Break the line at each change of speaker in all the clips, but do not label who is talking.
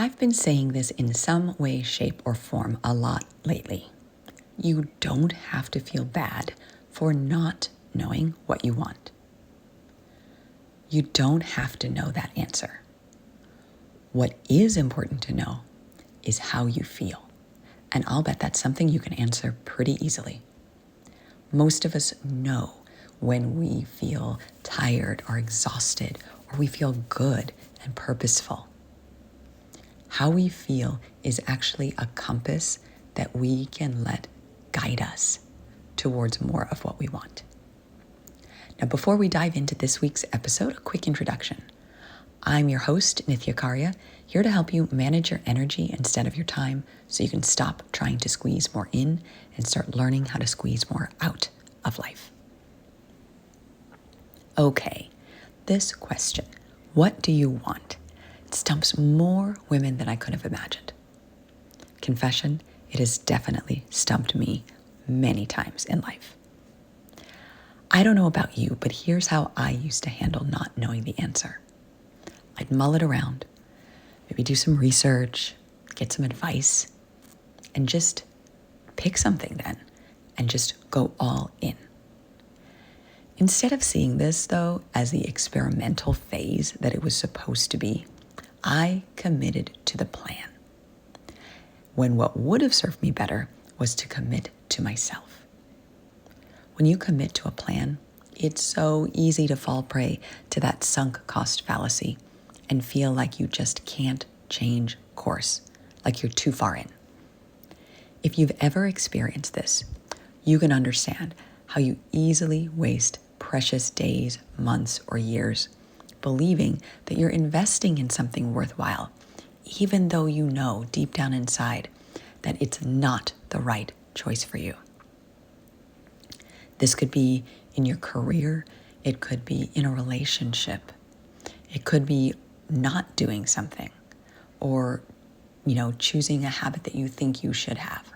I've been saying this in some way, shape, or form a lot lately. You don't have to feel bad for not knowing what you want. You don't have to know that answer. What is important to know is how you feel. And I'll bet that's something you can answer pretty easily. Most of us know when we feel tired or exhausted, or we feel good and purposeful. How we feel is actually a compass that we can let guide us towards more of what we want. Now, before we dive into this week's episode, a quick introduction. I'm your host, Nithya Karia, here to help you manage your energy instead of your time so you can stop trying to squeeze more in and start learning how to squeeze more out of life. Okay, this question, what do you want? It stumps more women than I could have imagined. Confession, it has definitely stumped me many times in life. I don't know about you, but here's how I used to handle not knowing the answer. I'd mull it around, maybe do some research, get some advice, and just pick something then, and just go all in. Instead of seeing this, though, as the experimental phase that it was supposed to be, I committed to the plan. When what would have served me better was to commit to myself. When you commit to a plan, it's so easy to fall prey to that sunk cost fallacy and feel like you just can't change course, like you're too far in. If you've ever experienced this, you can understand how you easily waste precious days, months, or years believing that you're investing in something worthwhile, even though you know deep down inside that it's not the right choice for you. This could be in your career, it could be in a relationship, it could be not doing something, or, choosing a habit that you think you should have.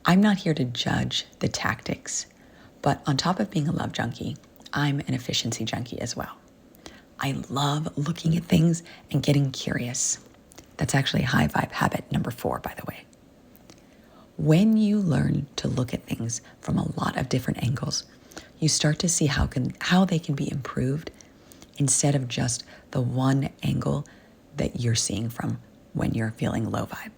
I'm not here to judge the tactics, but on top of being a love junkie, I'm an efficiency junkie as well. I love looking at things and getting curious. That's actually high vibe habit number 4, by the way. When you learn to look at things from a lot of different angles, you start to see how they can be improved instead of just the one angle that you're seeing from when you're feeling low vibe.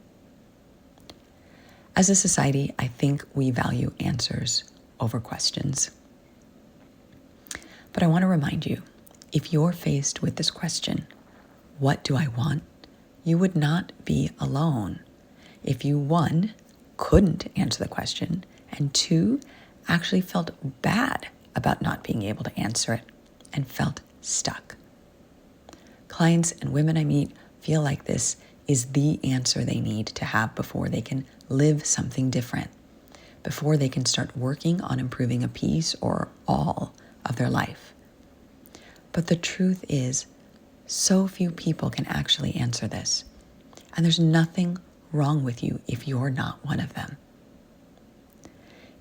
As a society, I think we value answers over questions. But I want to remind you, if you're faced with this question, what do I want? You would not be alone. If you, 1, couldn't answer the question, and 2, actually felt bad about not being able to answer it and felt stuck. Clients and women I meet feel like this is the answer they need to have before they can live something different, before they can start working on improving a piece or all of their life. But the truth is, so few people can actually answer this, and there's nothing wrong with you if you're not one of them.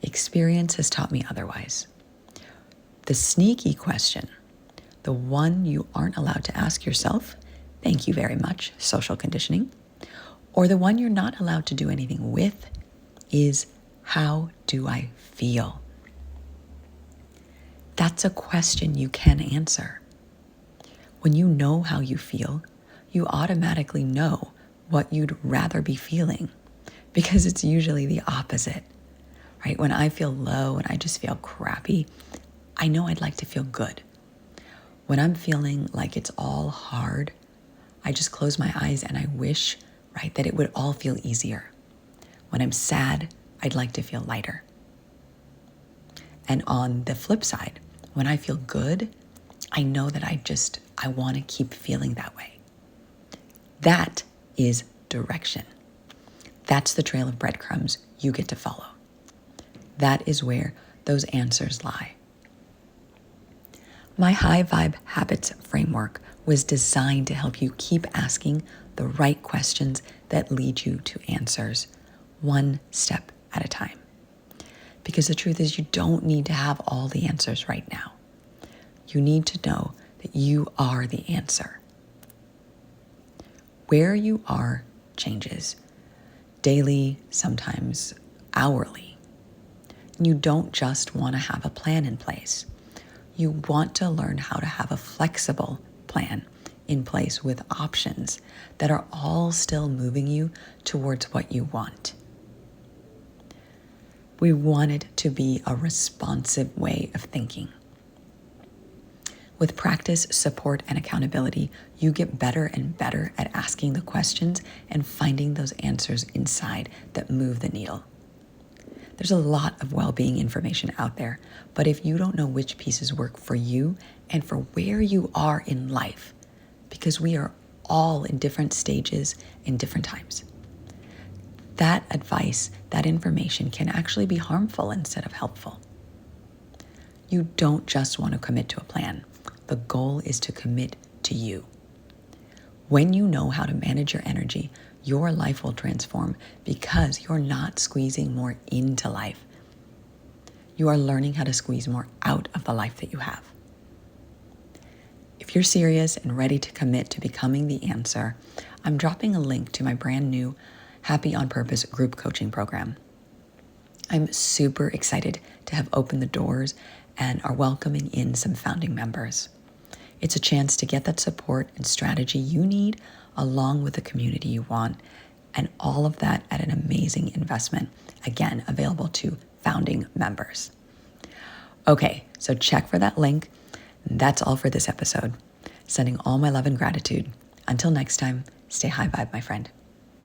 Experience has taught me otherwise. The sneaky question, the one you aren't allowed to ask yourself, thank you very much, social conditioning, or the one you're not allowed to do anything with, is how do I feel? That's a question you can answer. When you know how you feel, you automatically know what you'd rather be feeling, because it's usually the opposite, right? When I feel low and I just feel crappy, I know I'd like to feel good. When I'm feeling like it's all hard, I just close my eyes and I wish, right, that it would all feel easier. When I'm sad, I'd like to feel lighter. And on the flip side, when I feel good, I know that I want to keep feeling that way. That is direction. That's the trail of breadcrumbs you get to follow. That is where those answers lie. My high vibe habits framework was designed to help you keep asking the right questions that lead you to answers, one step at a time. Because the truth is, you don't need to have all the answers right now. You need to know that you are the answer. Where you are changes daily, sometimes hourly. You don't just want to have a plan in place. You want to learn how to have a flexible plan in place with options that are all still moving you towards what you want. We want it to be a responsive way of thinking. With practice, support, and accountability, you get better and better at asking the questions and finding those answers inside that move the needle. There's a lot of well-being information out there, but if you don't know which pieces work for you and for where you are in life, because we are all in different stages in different times, that advice, that information can actually be harmful instead of helpful. You don't just want to commit to a plan. The goal is to commit to you. When you know how to manage your energy, your life will transform because you're not squeezing more into life. You are learning how to squeeze more out of the life that you have. If you're serious and ready to commit to becoming the answer, I'm dropping a link to my brand new Happy on Purpose group coaching program. I'm super excited to have opened the doors and are welcoming in some founding members. It's a chance to get that support and strategy you need along with the community you want, and all of that at an amazing investment, again, available to founding members. Okay, so check for that link. That's all for this episode. Sending all my love and gratitude. Until next time, stay high vibe, my friend.